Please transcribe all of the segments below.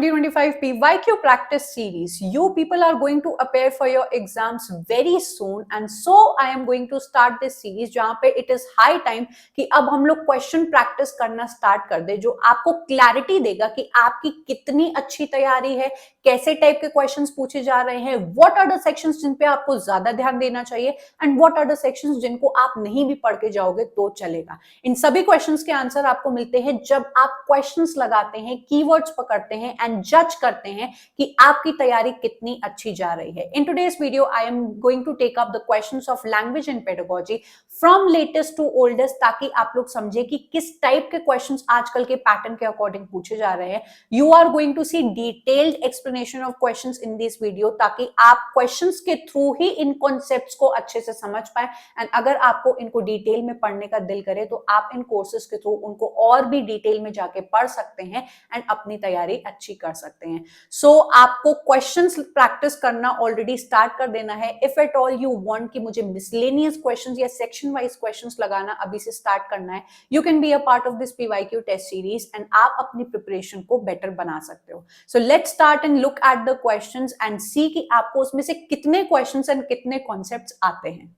2025 PYQ practice series. You people are going to appear for your exams very soon, and so I am going to start this series जहाँ पे it is high time कि अब हम लोग question practice करना start कर दे, जो आपको क्लैरिटी देगा कि आपकी कितनी अच्छी तैयारी है, कैसे टाइप के क्वेश्चंस पूछे जा रहे हैं, व्हाट आर द सेक्शंस जिन पे आपको ज्यादा ध्यान देना चाहिए and what are the sections जिनको आप नहीं भी पढ़ के जाओगे तो चलेगा। इन सभी क्वेश्चंस के आंसर आपको मिलते हैं जब आप क्वेश्चंस लगाते हैं, कीवर्ड्स पकड़ते हैं एंड जज करते हैं कि आपकी तैयारी कितनी अच्छी जा रही है। In today's video I am going to take up the questions of language and pedagogy from latest to oldest, ताकि आप लोग समझे कि किस टाइप के क्वेश्चंस आजकल के पैटर्न के अकॉर्डिंग पूछे जा रहे हैं। You are going to see detailed explanation of questions in this video, ताकि आप क्वेश्चंस के थ्रू ही इन कॉन्सेप्ट्स को अच्छे से समझ पाए। एंड अगर आपको इनको डिटेल में पढ़ने का दिल करे तो आप इन कोर्सेज के थ्रू उनको और भी डिटेल में जाके पढ़ सकते हैं एंड अपनी तैयारी अच्छी कर सकते हैं। सो आपको क्वेश्चंस प्रैक्टिस करना ऑलरेडी स्टार्ट कर देना है। If at all you want कि मुझे मिसलेनियस क्वेश्चंस या सेक्शन वाइज क्वेश्चंस लगाना अभी से स्टार्ट करना है, you can be a part of this PYQ test series and आप अपनी प्रिपरेशन को बेटर बना सकते हो। So let's start and look at the questions and see कि आपको उसमें से कितने क्वेश्चंस एंड कितने कॉन्सेप्ट्स आते हैं।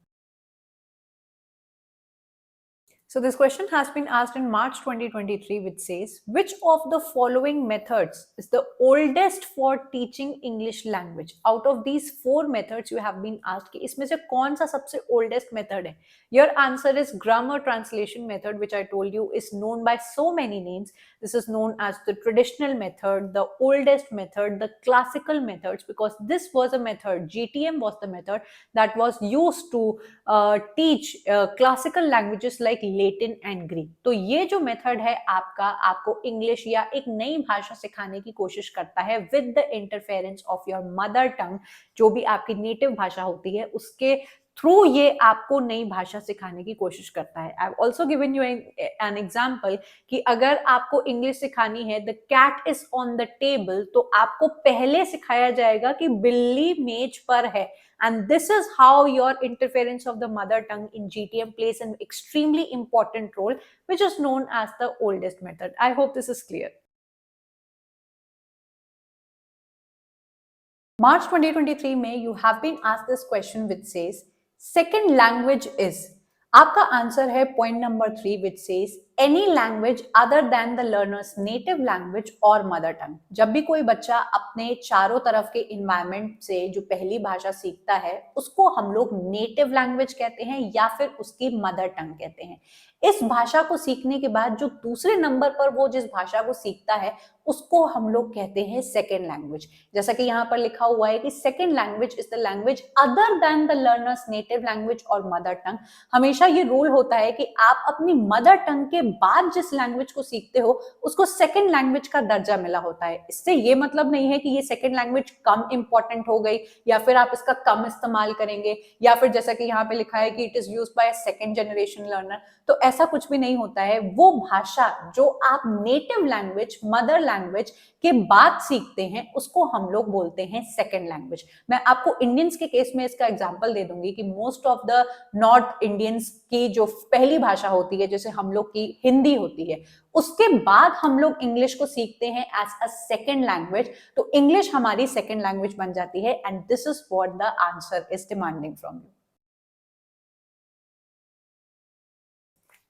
So this question has been asked in March 2023, which says, which of the following methods is the oldest for teaching English language? Out of these four methods you have been asked कि इसमें से कौन सा सबसे oldest method है? Your answer is grammar translation method, which I told you is known by so many names. This is known as the traditional method, the oldest method, the classical methods, because this was a method, GTM was the method that was used to teach classical languages like Latin and Greek. तो ये जो method है आपका, आपको English या एक नई भाषा सिखाने की कोशिश करता है with the interference of your mother tongue, जो भी आपकी नेटिव भाषा होती है उसके थ्रू ये आपको नई भाषा सिखाने की कोशिश करता है। I have also given you an example कि अगर आपको इंग्लिश सिखानी है, the cat is on the table, तो आपको पहले सिखाया जाएगा कि बिल्ली मेज पर है। And this is how your interference of the mother tongue in GTM plays an extremely important role, which is known as the oldest method. I hope this is clear. March 2023 में you have been asked this question which says, second language is, आपका answer है point number 3 which says any language other than the learner's native language or mother tongue. जब भी कोई बच्चा अपने चारों तरफ के environment से जो पहली भाषा सीखता है उसको हम लोग नेटिव लैंग्वेज कहते हैं या फिर उसकी मदर टंग कहते हैं। इस भाषा को सीखने के बाद जो दूसरे नंबर पर वो जिस भाषा को सीखता है उसको हम लोग कहते हैं सेकेंड लैंग्वेज। जैसा कि यहाँ पर लिखा हुआ है कि second language is the language other than the learners native language और मदर टंग। हमेशा ये रूल होता है कि आप अपनी मदर टंग के बाद जिस लैंग्वेज को सीखते हो उसको सेकेंड लैंग्वेज का दर्जा मिला होता है। इससे ये मतलब नहीं है कि ये सेकेंड लैंग्वेज कम इंपॉर्टेंट हो गई या फिर आप इसका कम इस्तेमाल करेंगे, या फिर जैसा कि यहाँ पे लिखा है कि it is used by second generation learner, तो ऐसा कुछ भी नहीं होता है। वो भाषा जो आप नेटिव लैंग्वेज, मदर लैंग्वेज के बाद सीखते हैं उसको हम लोग बोलते हैं सेकेंड लैंग्वेज। मैं आपको इंडियंस के केस में इसका एग्जांपल दे दूंगी कि most of the north Indians की जो पहली भाषा होती है, जैसे हम लोग की हिंदी होती है, उसके बाद हम लोग इंग्लिश को सीखते हैं एज अ सेकेंड लैंग्वेज, तो इंग्लिश हमारी सेकेंड लैंग्वेज बन जाती है and this is what the answer is demanding from you.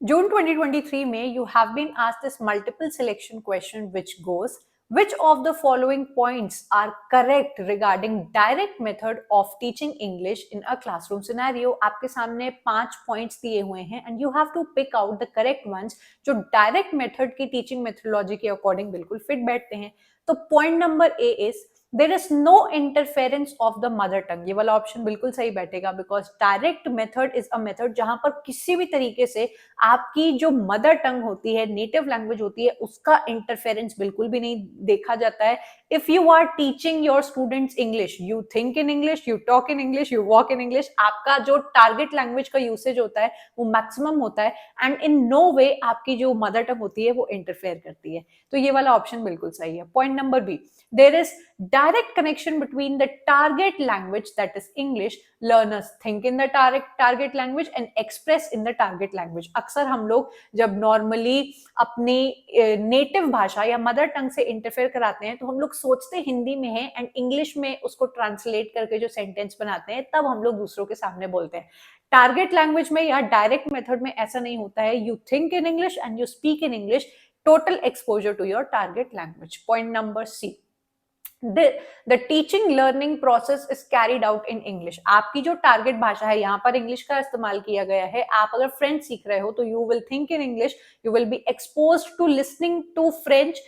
June 2023 में you have been asked this multiple selection question which goes, which of the following points are correct regarding direct method of teaching English in a classroom scenario? आपके सामने 5 points दिए हुए हैं and you have to pick out the correct ones जो direct method की teaching methodology के according बिल्कुल fit बैठते हैं। तो point number A is there is no interference of the mother tongue। ये वाला ऑप्शन बिल्कुल सही बैठेगा because direct method is a method जहां पर किसी भी तरीके से आपकी जो मदर टंग होती है, नेटिव लैंग्वेज होती है, उसका इंटरफेरेंस बिल्कुल भी नहीं देखा जाता है। If you are teaching your students English, you think in English, you talk in English, you walk in English, आपका जो टारगेट लैंग्वेज का यूसेज होता है वो मैक्सिमम होता है एंड इन नो वे आपकी जो मदर टंग होती है वो इंटरफेयर करती है। तो ये वाला ऑप्शन बिल्कुल सही है। Point number B, there is direct connection between the target language, that is English. Learners think in the target language and express in the target language. अक्सर हम लोग जब नॉर्मली अपनी नेटिव भाषा या मदर टंग से इंटरफेयर कराते हैं तो हम लोग सोचते हिंदी में है एंड इंग्लिश में उसको ट्रांसलेट करके जो सेंटेंस बनाते हैं तब हम लोग दूसरों के सामने बोलते हैं. टारगेट लैंग्वेज में या डायरेक्ट मेथड में ऐसा नहीं होता है. You think in English and you speak in English. Total exposure to your target language. Point number C, the teaching learning process is carried out in English. आपकी जो target भाषा है यहाँ पर इंग्लिश का इस्तेमाल किया गया है. आप अगर फ्रेंच सीख रहे हो तो you will think in English, you will be exposed to listening to French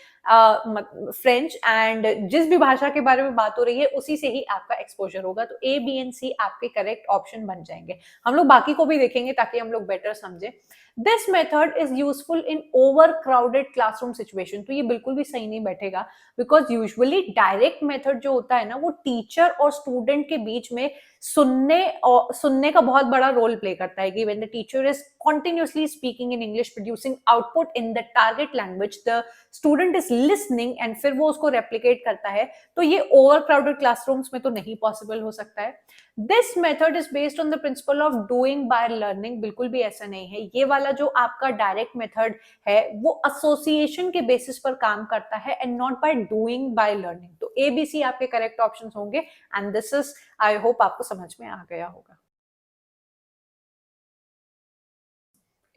and जिस भी भाषा के बारे में बात हो रही है उसी से ही आपका एक्सपोजर होगा. तो ए, बी एंड सी आपके करेक्ट ऑप्शन बन जाएंगे. हम लोग बाकी को भी देखेंगे ताकि हम लोग बेटर समझे. This method is useful in over crowded classroom situation. तो ये बिल्कुल भी सही नहीं बैठेगा बिकॉज यूजुअली डायरेक्ट मेथड जो होता है ना वो टीचर और स्टूडेंट के बीच में सुनने का बहुत बड़ा रोल प्ले करता है कि when the teacher is continuously speaking in English, producing output in the target language, the student is listening and फिर वो उसको replicate करता है. तो ये overcrowded classrooms में तो नहीं possible हो सकता है. This method is based on the principle of doing by learning. बिल्कुल भी ऐसा नहीं है. ये वाला जो आपका direct method है वो association के basis पर काम करता है and not by doing by learning. तो A, B, C आपके correct options होंगे and this is, I hope आपको समझ में आ गया होगा.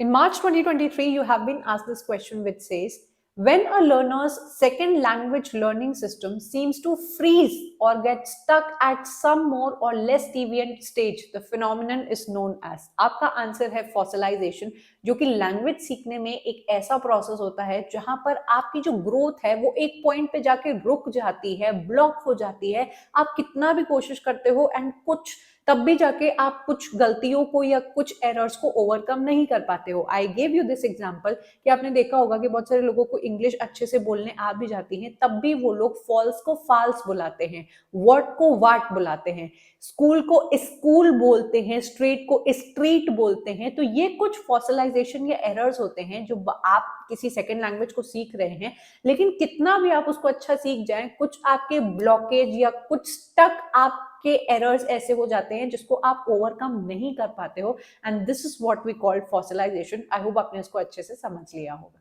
In March 2023, you have been asked this question which says, when a learner's second language learning system seems to freeze or get stuck at some more or less deviant stage, the phenomenon is known as. आपका answer है fossilization, जो कि language सीखने में एक ऐसा process होता है जहां पर आपकी जो ग्रोथ है वो एक पॉइंट पे जाके रुक जाती है, ब्लॉक हो जाती है. आप कितना भी कोशिश करते हो एंड कुछ तब भी जाके आप कुछ गलतियों को या कुछ एरर्स को ओवरकम नहीं कर पाते हो. I gave you this example कि आपने देखा होगा कि बहुत सारे लोगों को इंग्लिश अच्छे से बोलने आ भी जाती है तब भी वो लोग फॉल्स को फाल्स बुलाते हैं, वर्ड को वाट बुलाते हैं, स्कूल को स्कूल बोलते हैं, स्ट्रीट को स्ट्रीट बोलते हैं. तो ये कुछ फॉसिलाइजेशन या एरर्स होते हैं जो आप किसी सेकेंड लैंग्वेज को सीख रहे हैं, लेकिन कितना भी आप उसको अच्छा सीख जाएं कुछ आपके ब्लॉकेज या कुछ स्टक आपके एरर्स ऐसे हो जाते हैं जिसको आप ओवरकम नहीं कर पाते हो. And this is what we call fossilization. I hope आपने इसको अच्छे से समझ लिया होगा.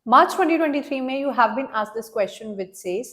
March 2023 में you have been asked this question which says,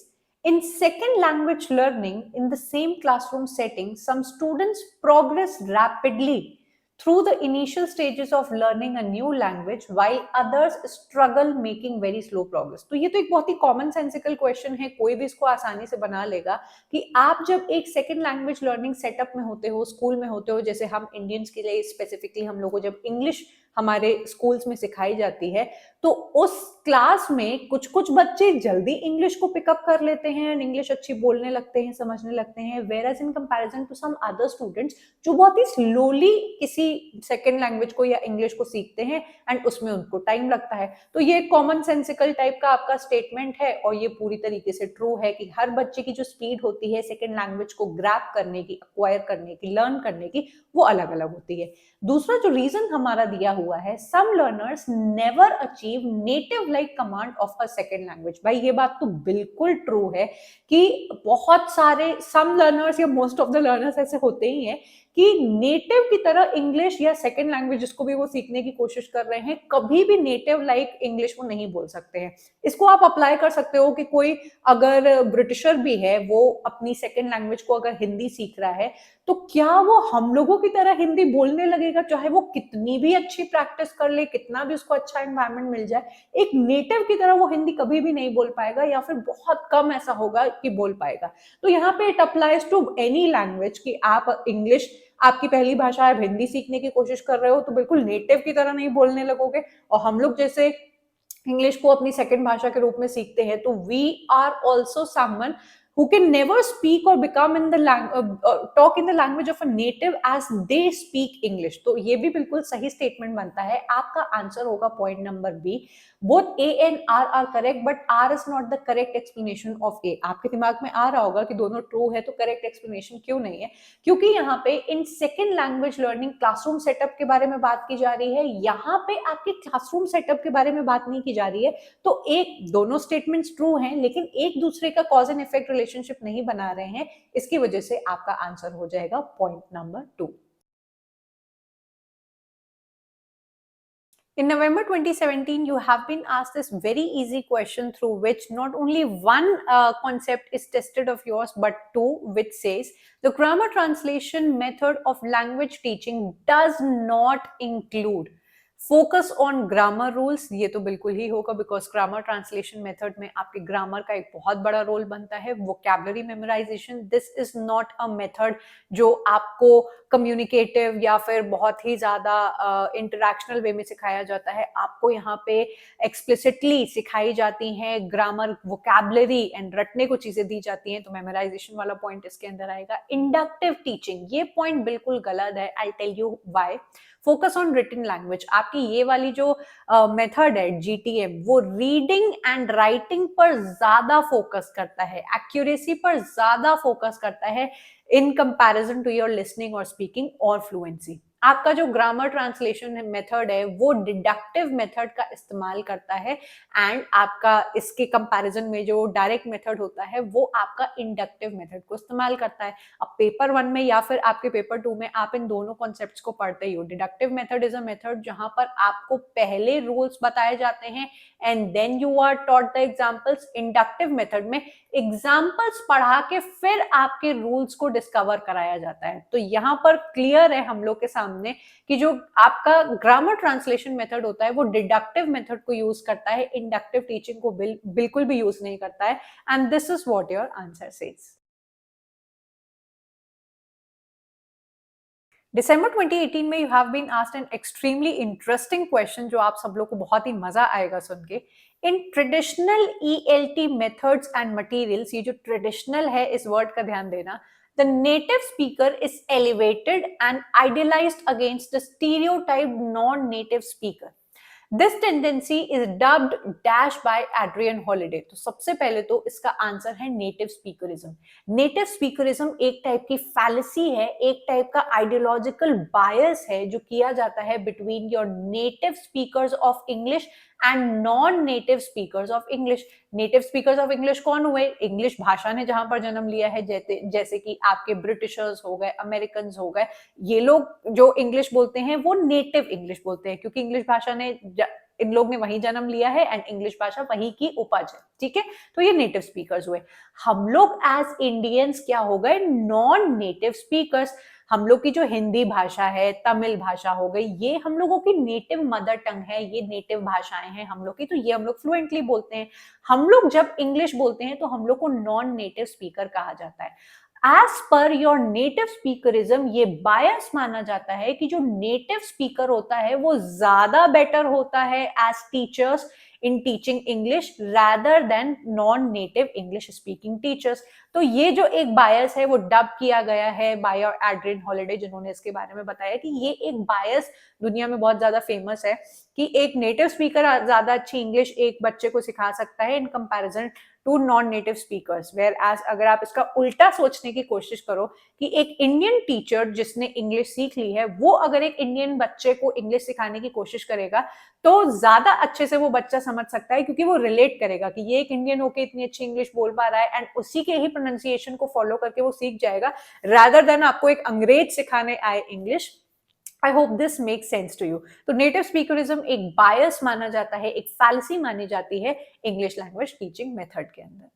in second language learning in the same classroom setting, some students progress rapidly through the initial stages of learning a new language while others struggle making very slow progress. तो ये तो एक बहुत ही common sensical question है, कोई भी इसको आसानी से बना लेगा कि आप जब एक सेकेंड लैंग्वेज लर्निंग सेटअप में होते हो, स्कूल में होते हो, जैसे हम इंडियंस के लिए स्पेसिफिकली हम लोगों को जब इंग्लिश हमारे स्कूल्स में सिखाई जाती है तो उस क्लास में कुछ कुछ बच्चे जल्दी इंग्लिश को पिकअप कर लेते हैं एंड इंग्लिश अच्छी बोलने लगते हैं, समझने लगते हैं, whereas in comparison to some other students जो बहुत ही स्लोली किसी सेकेंड लैंग्वेज को या इंग्लिश को सीखते हैं एंड उसमें उनको टाइम लगता है. तो ये कॉमन सेंसिकल टाइप का आपका स्टेटमेंट है और ये पूरी तरीके से ट्रू है कि हर बच्चे की जो स्पीड होती है सेकेंड लैंग्वेज को ग्रैब करने की, अक्वायर करने की, लर्न करने की, वो अलग अलग होती है. दूसरा जो रीजन हमारा दिया हुआ है, some learners never achieve native like command of a second language. भाई ये बात तो बिल्कुल ट्रू है कि बहुत सारे सम लर्नर्स या मोस्ट ऑफ द लर्नर्स ऐसे होते ही हैं कि नेटिव की तरह इंग्लिश या सेकेंड लैंग्वेज जिसको भी वो सीखने की कोशिश कर रहे हैं कभी भी नेटिव लाइक इंग्लिश वो नहीं बोल सकते हैं. इसको आप अप्लाई कर सकते हो कि कोई अगर ब्रिटिशर भी है वो अपनी सेकेंड लैंग्वेज को अगर हिंदी सीख रहा है तो क्या वो हम लोगों की तरह हिंदी बोलने लगेगा चाहे वो कितनी भी अच्छी प्रैक्टिस कर ले, कितना भी उसको अच्छा एनवायरनमेंट मिल जाए. एक नेटिव की तरह वो हिंदी कभी भी नहीं बोल पाएगा या फिर बहुत कम ऐसा होगा कि बोल पाएगा. तो यहाँ पे it applies to any language कि आप इंग्लिश आपकी पहली भाषा है, हिंदी सीखने की कोशिश कर रहे हो तो बिल्कुल नेटिव की तरह नहीं बोलने लगोगे. और हम लोग जैसे इंग्लिश को अपनी सेकंड भाषा के रूप में सीखते हैं तो we are also someone who can never speak or become in the talk in the language of a native as they speak English. तो ये भी बिल्कुल सही स्टेटमेंट बनता है. आपका आंसर होगा point number B. Both A and R are correct, but R is not the correct explanation of A. आपके दिमाग में आ रहा होगा कि दोनों ट्रू है, तो करेक्ट एक्सप्लेनेशन क्यों नहीं है? क्योंकि यहाँ पे in second language learning classroom setup के बारे में बात की जा रही है. यहाँ पे आपके क्लासरूम सेटअप के बारे में बात नहीं की जा रही है. तो एक दोनों स्टेटमेंट्स ट्रू हैं, लेकिन एक दूसरे का कॉज एंड इफेक्ट रिलेशनशिप नहीं बना रहे हैं. इसकी वजह से आपका आंसर हो जाएगा point number 2. In November 2017, you have been asked this very easy question through which not only one concept is tested of yours, but two, which says the grammar translation method of language teaching does not include focus on grammar rules. ये तो बिल्कुल ही होगा, because grammar translation method में आपके grammar का एक बहुत बड़ा रोल बनता है. Vocabulary memorisation, this is not a method जो आपको कम्युनिकेटिव या फिर बहुत ही ज्यादा इंटरैक्शनल वे में सिखाया जाता है. आपको यहाँ पे एक्सप्लिसिटली सिखाई जाती हैं ग्रामर, वोकैबुलरी एंड रटने को चीजें दी जाती हैं. तो मेमोराइजेशन वाला पॉइंट इसके अंदर आएगा. इंडक्टिव टीचिंग, ये पॉइंट बिल्कुल गलत है. I tell you why. Focus on written language, आपकी ये वाली जो मेथड है जीटीएम, वो रीडिंग एंड राइटिंग पर ज्यादा फोकस करता है, एक्यूरेसी पर ज्यादा फोकस करता है in comparison to your listening और स्पीकिंग और फ्लुएंसी. आपका जो ग्रामर ट्रांसलेशन मेथड है वो डिडक्टिव मेथड का इस्तेमाल करता है, एंड आपका इसके कंपैरिजन में जो डायरेक्ट मेथड होता है वो आपका इंडक्टिव मेथड को इस्तेमाल करता है. अब पेपर 1 में या फिर आपके पेपर 2 में आप इन दोनों कॉन्सेप्ट्स को पढ़ते ही हो. Deductive method is a method जहां पर आपको पहले रूल्स बताए जाते हैं and then you are taught the examples. Inductive method में एग्जाम्पल्स पढ़ा के फिर आपके रूल्स को डिस्कवर कराया जाता है. तो यहाँ पर क्लियर है हम लोग के सामने कि जो आपका ग्रामर ट्रांसलेशन मेथड होता है वो डिडक्टिव मेथड को यूज करता है, इंडक्टिव टीचिंग को बिल्कुल भी यूज नहीं करता है. And this is what your answer says. December 2018 में you have been asked an extremely interesting question जो आप सब लोग को बहुत ही मजा आएगा सुन के. In traditional ELT methods and materials, ये जो traditional है इस वर्ड का ध्यान देना, the native speaker is elevated and idealized against the stereotyped non-native speaker. This tendency is dubbed dash by Adrian Holiday. तो सबसे पहले तो इसका आंसर है नेटिव स्पीकरिज्म. नेटिव स्पीकरिज्म एक टाइप की फैलेसी है, एक टाइप का आइडियोलॉजिकल बायस है जो किया जाता है between your native speakers of English and non native speakers of English. Native speakers of English कौन हुए? इंग्लिश भाषा ने जहां पर जन्म लिया है, जैसे कि आपके ब्रिटिशर्स हो गए, अमेरिकन हो गए, ये लोग जो इंग्लिश बोलते हैं वो नेटिव इंग्लिश बोलते हैं, क्योंकि इंग्लिश भाषा ने इन लोग ने वही जन्म लिया है एंड इंग्लिश भाषा वही की उपज है. ठीक है, तो ये नेटिव स्पीकर्स हुए. हम लोग एज इंडियंस क्या हो गए? Non native speakers. हम लोग की जो हिंदी भाषा है, तमिल भाषा हो गई, ये हम लोगों की नेटिव मदर टंग है, ये नेटिव भाषाएं हैं हम लोग की, तो ये हम लोग फ्लुएंटली बोलते हैं. हम लोग जब इंग्लिश बोलते हैं तो हम लोग को नॉन नेटिव स्पीकर कहा जाता है. एज पर योर नेटिव स्पीकरिज्म, ये बायस माना जाता है कि जो नेटिव स्पीकर होता है वो ज्यादा बेटर होता है as teachers in teaching English rather than non-native English speaking teachers. तो ये जो एक बायस है वो डब किया गया है बाय एड्रियन हॉलिडे, जिन्होंने इसके बारे में बताया कि ये एक बायस दुनिया में बहुत ज्यादा फेमस है कि एक नेटिव स्पीकर ज्यादा अच्छी इंग्लिश एक बच्चे को सिखा सकता है in comparison to non native speakers. Whereas अगर आप इसका उल्टा सोचने की कोशिश करो कि एक इंडियन टीचर जिसने इंग्लिश सीख ली है वो अगर एक इंडियन बच्चे को इंग्लिश सिखाने की कोशिश करेगा तो ज्यादा अच्छे से वो बच्चा समझ सकता है, क्योंकि वो रिलेट करेगा कि ये एक इंडियन होके इतनी अच्छी इंग्लिश बोल पा रहा है एंड उसी के ही प्रोनाउंसिएशन को फॉलो करके वो सीख जाएगा, रादर देन आपको एक अंग्रेज सिखाने आए English. I hope this makes sense to you. तो नेटिव स्पीकरिज्म एक बायस माना जाता है, एक फैलेसी मानी जाती है इंग्लिश लैंग्वेज टीचिंग मेथड के अंदर.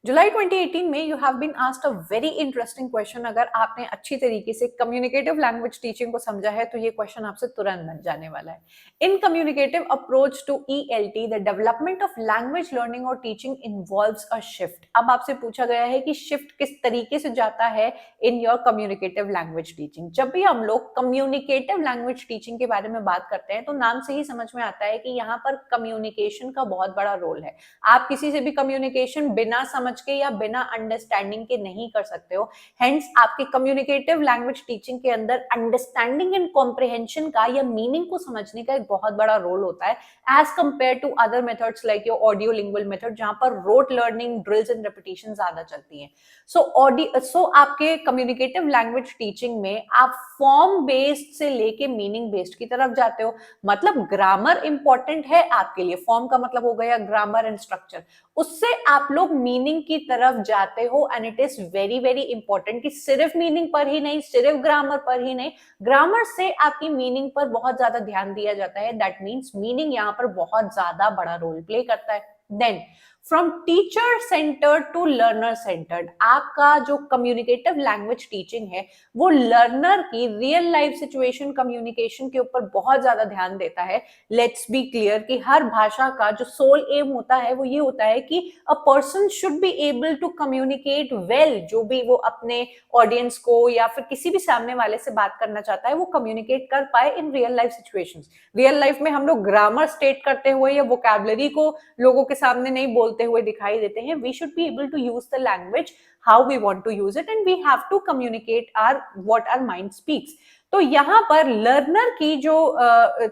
जुलाई 2018 में you have been asked a very interesting question. अगर आपने अच्छी तरीके से कम्युनिकेटिव लैंग्वेज टीचिंग को समझा है तो ये क्वेश्चन आपसे तुरंत बन जाने वाला है। In communicative approach to ELT the development of language learning और टीचिंग इन्वॉल्व्स अ शिफ्ट। अब आपसे पूछा गया है कि शिफ्ट किस तरीके से जाता है in your communicative language teaching. जब भी हम लोग कम्युनिकेटिव लैंग्वेज टीचिंग के बारे में बात करते हैं तो नाम से ही समझ में आता है कि यहाँ पर कम्युनिकेशन का बहुत बड़ा रोल है। आप किसी से भी कम्युनिकेशन बिना समझ के या बिना अंडरस्टैंडिंग के नहीं कर सकते हो। हेंस आपके कम्युनिकेटिव लैंग्वेज टीचिंग के अंदर अंडरस्टैंडिंग एंड कॉम्प्रिहेंशन का या मीनिंग को समझने का एक बहुत बड़ा रोल होता है as compare to other methods like your audio lingual method, जहां पर rote learning, drills and repetition ज्यादा चलती है। सो आपके कम्युनिकेटिव लैंग्वेज टीचिंग में आप फॉर्म बेस्ड से लेके मीनिंग बेस्ड की तरफ जाते हो। मतलब ग्रामर इंपॉर्टेंट है आपके लिए, फॉर्म का मतलब हो गया ग्रामर एंड स्ट्रक्चर, उससे आप लोग मीनिंग की तरफ जाते हो। And it is very very important कि सिर्फ मीनिंग पर ही नहीं, सिर्फ ग्रामर पर ही नहीं, ग्रामर से आपकी मीनिंग पर बहुत ज्यादा ध्यान दिया जाता है। दैट मीन्स मीनिंग यहाँ पर बहुत ज्यादा बड़ा रोल प्ले करता है। Then from teacher centred to learner centred, आपका जो कम्युनिकेटिव लैंग्वेज टीचिंग है वो लर्नर की रियल लाइफ सिचुएशन कम्युनिकेशन के ऊपर बहुत ज्यादा ध्यान देता है। लेट्स बी क्लियर कि हर भाषा का जो सोल एम होता है वो ये होता है कि a person should be able to communicate well. जो भी वो अपने ऑडियंस को या फिर किसी भी सामने वाले से बात करना चाहता है वो कम्युनिकेट कर पाए in real life situations. Real life में हम लोग ग्रामर स्टेट करते हुए या वोकैबुलरी को लोगों के सामने नहीं बोलते हुए दिखाई देते हैं। We should be able to use the language how we want to use it and we have to communicate our what our mind speaks. तो यहाँ पर लर्नर की जो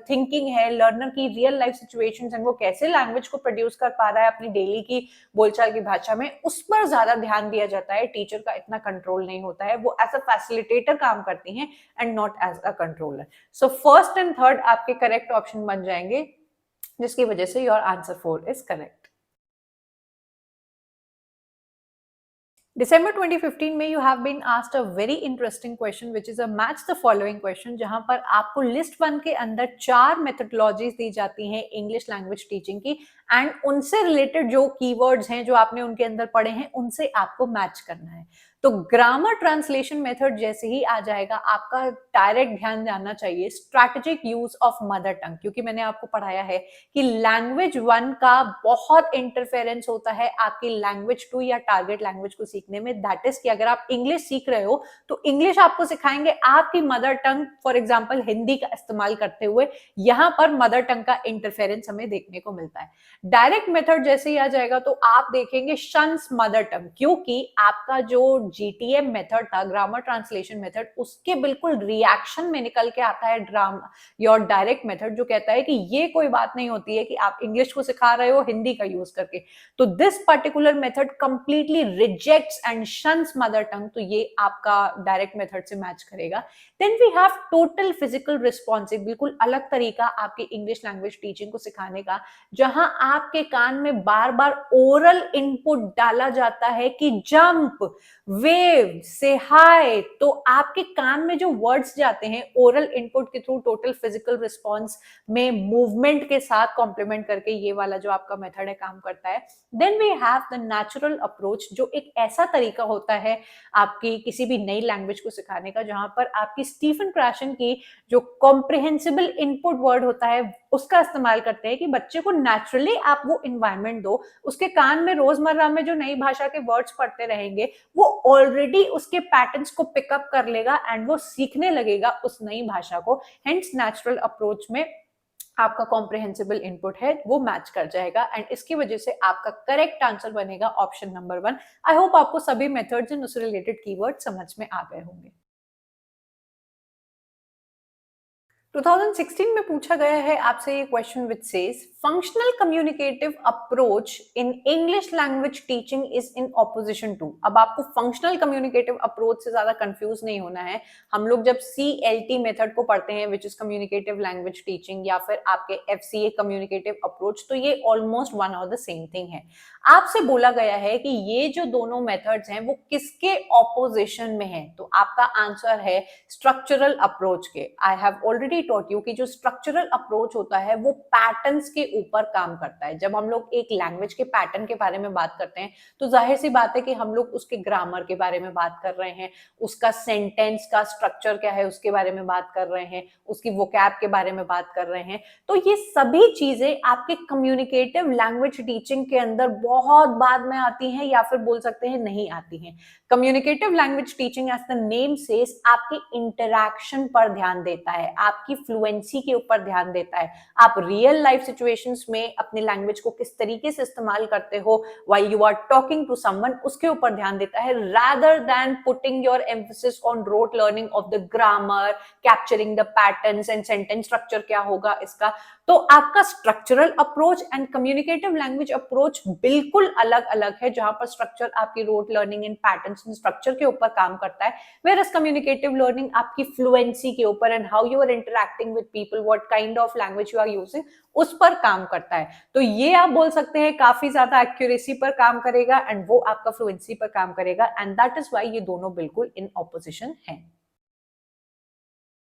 थिंकिंग है, लर्नर की रियल लाइफ सिचुएशंस एंड वो कैसे language को प्रोड्यूस कर पा रहा है अपनी डेली की बोलचाल की भाषा में, उस पर ज्यादा ध्यान दिया जाता है। टीचर का इतना कंट्रोल नहीं होता है, वो एज अ फैसिलिटेटर काम करती हैं and not as a controller. So first and third आपके करेक्ट ऑप्शन बन जाएंगे, जिसकी वजह से your answer 4 is correct. December 2015 में you have been asked a very interesting question which is a match the following question, जहां पर आपको लिस्ट 1 के अंदर 4 मेथोडोलॉजीज दी जाती हैं इंग्लिश लैंग्वेज टीचिंग की एंड उनसे रिलेटेड जो कीवर्ड्स हैं जो आपने उनके अंदर पढ़े हैं उनसे आपको मैच करना है। तो ग्रामर ट्रांसलेशन मेथड जैसे ही आ जाएगा आपका डायरेक्ट ध्यान जाना चाहिए strategic use of mother tongue, क्योंकि मैंने आपको पढ़ाया है कि लैंग्वेज 1 का बहुत इंटरफेरेंस होता है आपकी लैंग्वेज 2 या टारगेट लैंग्वेज को सीखने में। दैट इज कि अगर आप इंग्लिश सीख रहे हो तो इंग्लिश आपको सिखाएंगे आपकी mother tongue, for example Hindi का इस्तेमाल करते हुए। यहां पर मदर टंग का इंटरफेरेंस हमें देखने को मिलता है। डायरेक्ट मेथड जैसे ही आ जाएगा तो आप देखेंगे शंस मदर टंग, क्योंकि आपका जो GTM मेथड था, ग्रामर ट्रांसलेशन मेथड, उसके बिल्कुल रिएक्शन में निकल के आता है योर डायरेक्ट मेथड, जो कहता है कि ये कोई बात नहीं होती है कि आप इंग्लिश को सिखा रहे हो हिंदी का यूज करके। तो this particular method completely rejects and shuns mother tongue, तो ये आपका डायरेक्ट मेथड से मैच करेगा। Then we have total physical response, एक बिल्कुल अलग तरीका आपकी इंग्लिश लैंग्वेज टीचिंग को सिखाने का, जहां आपके कान में बार बार ओरल इनपुट डाला जाता है कि जंप, वेव, से हाय। तो आपके कान में जो वर्ड्स जाते हैं ओरल इनपुट के थ्रू टोटल फिजिकल रिस्पॉन्स में मूवमेंट के साथ कॉम्प्लीमेंट करके ये वाला जो आपका मेथड है काम करता है। Then we have the natural approach, जो एक ऐसा तरीका होता है आपकी किसी भी नई लैंग्वेज को सिखाने का जहां पर आपकी स्टीफन क्रैशन की जो कॉम्प्रिहेंसिबल इनपुट वर्ड होता है उसका इस्तेमाल करते हैं कि बच्चे को नेचुरली आप वो इन्वायरमेंट दो, उसके कान में रोजमर्रा में जो नई भाषा के वर्ड्स पढ़ते रहेंगे वो ऑलरेडी उसके पैटर्न्स को पिकअप कर लेगा एंड वो सीखने लगेगा उस नई भाषा को। हेंस नेचुरल अप्रोच में आपका कॉम्प्रिहेंसिबल इनपुट है वो मैच कर जाएगा एंड इसकी वजह से आपका करेक्ट आंसर बनेगा ऑप्शन नंबर 1। आई होप आपको सभी मेथड्स एंड उससे रिलेटेड कीवर्ड समझ में आ गए होंगे। 2016 में पूछा गया है आपसे ये question which says functional communicative approach in English language teaching is in opposition to. अब आपको फंक्शनल कम्युनिकेटिव अप्रोच से ज्यादा कंफ्यूज नहीं होना है। हम लोग जब CLT मेथड को पढ़ते हैं which is communicative language teaching या फिर आपके FCA कम्युनिकेटिव अप्रोच, तो ये ऑलमोस्ट वन और द सेम थिंग है। आपसे बोला गया है कि ये जो दोनों मेथड्स हैं वो किसके ऑपोजिशन में है, तो आपका आंसर है स्ट्रक्चरल अप्रोच के। I have already already taught you कि जो स्ट्रक्चरल अप्रोच होता है वो पैटर्न्स के ऊपर काम करता है। जब हम लोग एक लैंग्वेज के पैटर्न के बारे में बात करते हैं तो जाहिर सी बात है कि हम लोग उसके ग्रामर के बारे में बात कर रहे हैं, उसका सेंटेंस का स्ट्रक्चर क्या है उसके बारे में बात कर रहे हैं, उसकी वोकैब के बारे में बात कर रहे हैं। तो ये सभी चीजें आपके कम्युनिकेटिव लैंग्वेज टीचिंग के अंदर बहुत बाद में आती हैं या फिर बोल सकते हैं नहीं आती हैं। Communicative language teaching as the name says आपके इंटरैक्शन पर ध्यान देता है, आपकी फ्लुएंसी के ऊपर ध्यान देता है। आप रियल लाइफ सिचुएशंस में अपने लैंग्वेज को किस तरीके से इस्तेमाल करते हो while you are talking to someone, उसके ऊपर ध्यान देता है, rather than putting your emphasis on rote learning of the grammar, capturing the patterns and sentence structure क्या होगा इसका। तो आपका structural approach and communicative language approach बिल्कुल अलग अलग है, जहां पर स्ट्रक्चर आपकी rote learning in patterns and structure के ऊपर काम करता है, वेयर कम्युनिकेटिव लर्निंग आपकी फ्लुएंसी के ऊपर and how you are interacting with people, what kind of language you are using, उस पर काम करता है। तो ये आप बोल सकते हैं काफी ज्यादा एक्यूरेसी पर काम करेगा एंड वो आपका फ्लुएंसी पर काम करेगा, एंड दैट इज व्हाई ये दोनों बिल्कुल इन ऑपोजिशन है।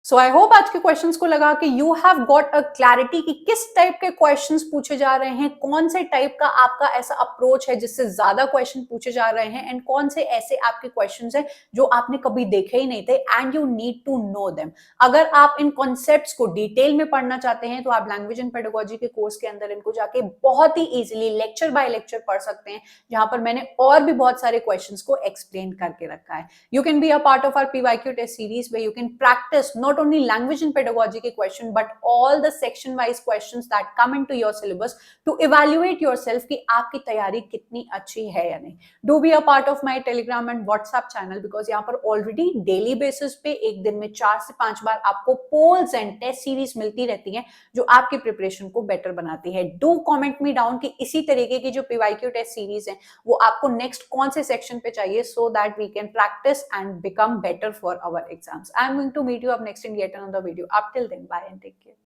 सो आई होप आज के क्वेश्चंस को लगा कि you have got a clarity कि किस टाइप के क्वेश्चंस पूछे जा रहे हैं, कौन से टाइप का आपका ऐसा अप्रोच है जिससे ज्यादा क्वेश्चन पूछे जा रहे हैं, एंड कौन से ऐसे आपके क्वेश्चंस हैं जो आपने कभी देखे ही नहीं थे and you need to know them. अगर आप इन कॉन्सेप्ट्स को डिटेल में पढ़ना चाहते हैं तो आप लैंग्वेज एंड पेडागोजी के कोर्स के अंदर इनको जाके बहुत ही इजीली लेक्चर बाय लेक्चर पढ़ सकते हैं, जहां पर मैंने और भी बहुत सारे क्वेश्चंस को एक्सप्लेन करके रखा है। You can be a part of our PYQ test series where you can practice not only language and pedagogy के question but all the section wise questions that come into your syllabus to evaluate yourself कि आपकी तैयारी कितनी अच्छी है या नहीं। Do be a part of my Telegram and WhatsApp channel because यहाँ पर already daily basis पे एक दिन में 4 से 5 बार आपको polls and test series मिलती रहती हैं जो आपकी प्रिपरेशन को बेटर बनाती है। Do comment me down कि इसी तरीके की जो PYQ टेस्ट सीरीज है वो आपको नेक्स्ट कौन से सेक्शन पे चाहिए, so that we can practice and become better for our exams. I am going to meet you up next in yet another video. Up till then, bye and take care.